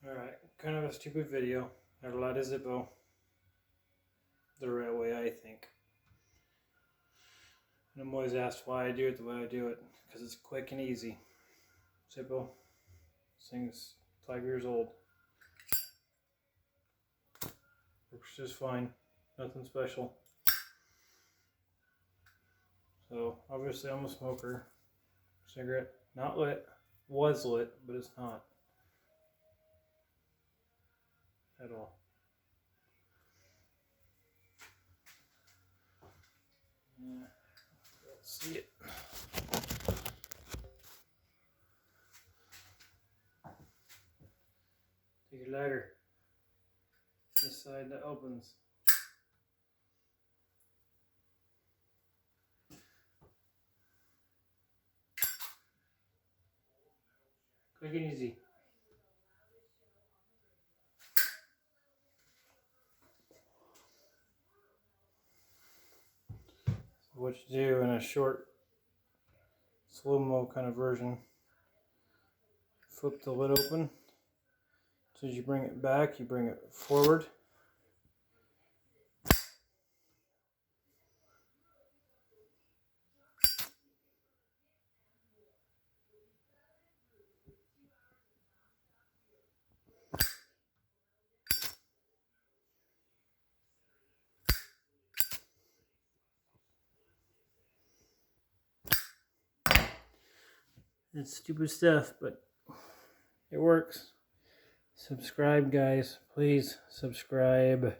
Alright, kind of a stupid video. Got a lot of zippo. The right way, I think. And I'm always asked why I do it the way I do it. Because it's quick and easy. Zippo. This thing's 5 years old. Works just fine. Nothing special. So, obviously I'm a smoker. Cigarette. Not lit. Was lit, but it's not. At all. Yeah. Let's see it. Take your lighter. This side that opens. Quick and easy. So what you do in a short slow-mo kind of version, flip the lid open. So as you bring it back, you bring it forward. It's stupid stuff, but it works. Subscribe, guys. Please subscribe.